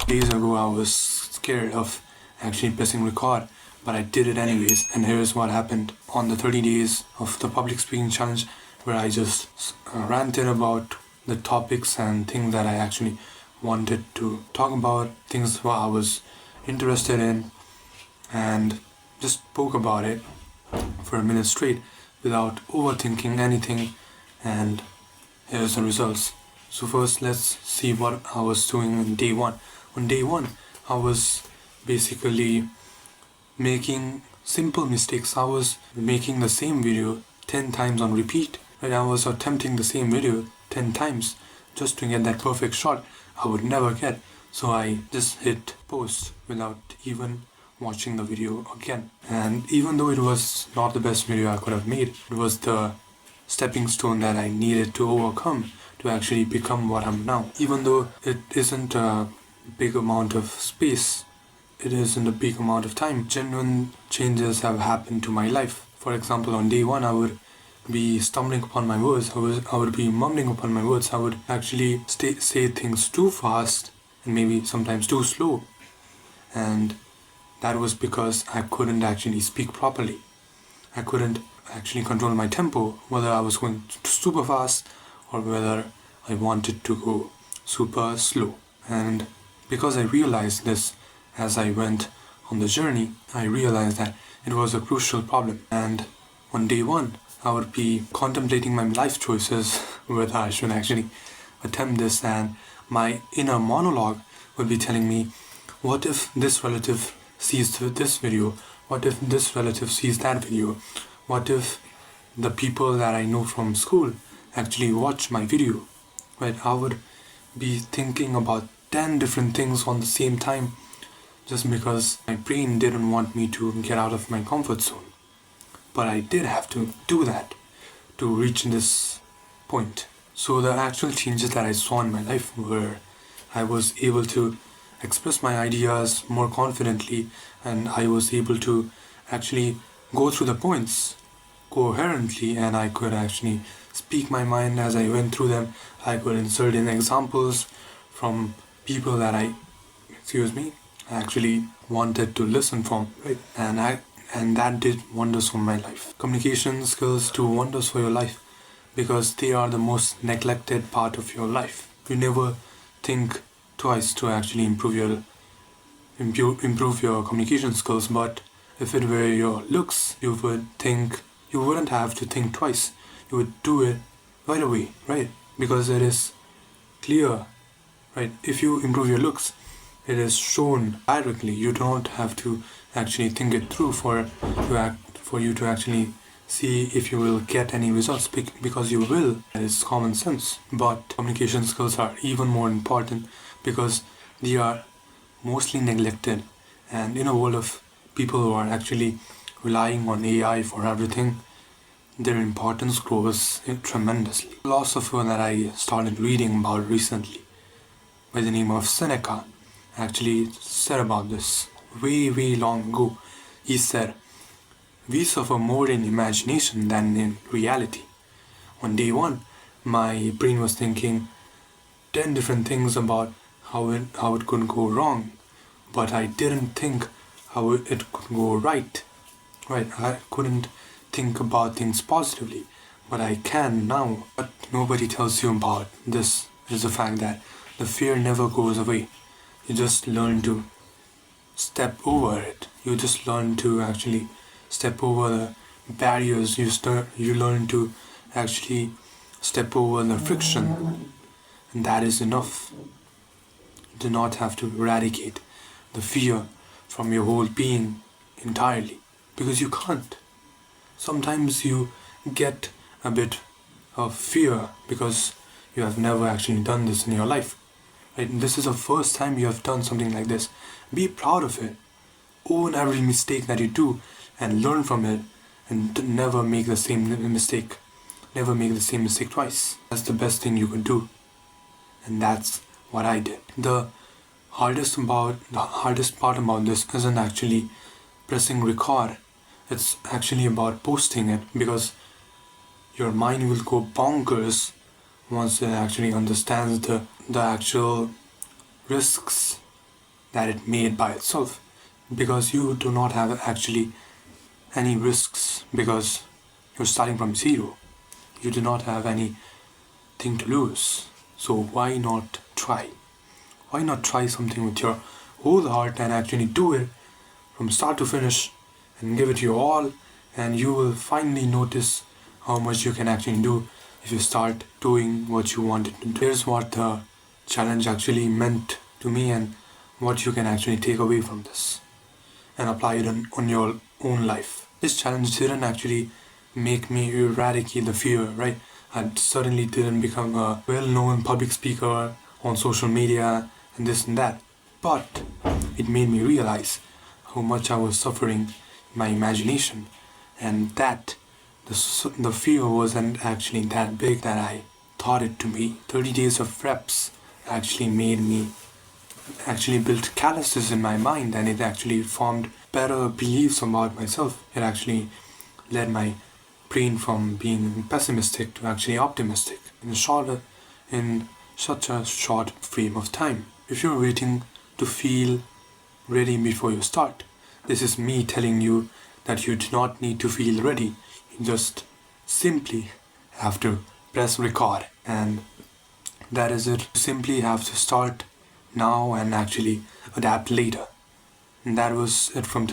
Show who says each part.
Speaker 1: Days ago I was scared of actually pressing record, but I did it anyways, and here's what happened. On the 30 days of the public speaking challenge, where I just ranted about the topics and things that I actually wanted to talk about, things what I was interested in, and just spoke about it for a minute straight without overthinking anything, and here's the results. So first let's see what I was doing on day one. On day one, I was basically making simple mistakes. I was making the same video 10 times on repeat. And I was attempting the same video 10 times just to get that perfect shot I would never get. So I just hit post without even watching the video again. And even though it was not the best video I could have made, it was the stepping stone that I needed to overcome to actually become what I'm now. Even though it isn't a big amount of space, it isn't a big amount of time, genuine changes have happened to my life. For example, on day one I would be stumbling upon my words, I would be mumbling upon my words, I would actually say things too fast and maybe sometimes too slow, and that was because I couldn't actually speak properly. I couldn't actually control my tempo, whether I was going super fast or whether I wanted to go super slow. And because I realized this as I went on the journey, I realized that it was a crucial problem. And on day one, I would be contemplating my life choices, whether I should actually attempt this, and my inner monologue would be telling me, what if this relative sees this video? What if this relative sees that video? What if the people that I know from school actually watch my video? Right? I would be thinking about 10 different things on the same time just because my brain didn't want me to get out of my comfort zone. But I did have to do that to reach this point. So the actual changes that I saw in my life were I was able to express my ideas more confidently, and I was able to actually go through the points coherently, and I could actually speak my mind as I went through them. I could insert in examples from people that I actually wanted to listen from, right? And that did wonders for my life. Communication skills do wonders for your life because they are the most neglected part of your life. You never think twice to actually improve your communication skills, but if it were your looks, you wouldn't have to think twice. You would do it right away, right? Because it is clear, right? If you improve your looks, it is shown directly. You don't have to actually think it through for you to actually see if you will get any results, because you will. That is common sense. But communication skills are even more important because they are mostly neglected, and in a world of people who are actually relying on AI for everything, their importance grows tremendously. A philosopher that I started reading about recently by the name of Seneca actually said about this way long ago. He said, we suffer more in imagination than in reality. On day one, my brain was thinking 10 different things about how it could go wrong, but I didn't think how it could go right. Right, I couldn't think about things positively, but I can now. What nobody tells you about this is the fact that the fear never goes away. You just learn to step over it. You just learn to actually step over the barriers. You learn to actually step over the friction, and that is enough. You do not have to eradicate the fear from your whole being entirely, because you can't. Sometimes you get a bit of fear because you have never actually done this in your life. Right? And this is the first time you have done something like this. Be proud of it. Own every mistake that you do and learn from it, and never make the same mistake. Never make the same mistake twice. That's the best thing you could do. And that's what I did. The hardest part about this isn't actually pressing record. It's actually about posting it, because your mind will go bonkers once it actually understands the actual risks that it made by itself, because you do not have actually any risks, because you're starting from zero. You do not have anything to lose. So why not try? Why not try something with your whole heart and actually do it from start to finish and give it your all, and you will finally notice how much you can actually do if you start doing what you wanted to do. Here's what the challenge actually meant to me and what you can actually take away from this and apply it on your own life. This challenge didn't actually make me eradicate the fear, right? I suddenly didn't become a well-known public speaker on social media and this and that. But it made me realize how much I was suffering in my imagination, and that the fear wasn't actually that big that I thought it to be. 30 days of reps actually made me actually built calluses in my mind, and it actually formed better beliefs about myself. It actually led my brain from being pessimistic to actually optimistic in such a short frame of time. If you're waiting to feel ready before you start, this is me telling you that you do not need to feel ready. You just simply have to press record, and that is it. You simply have to start now and actually adapt later. And that was it from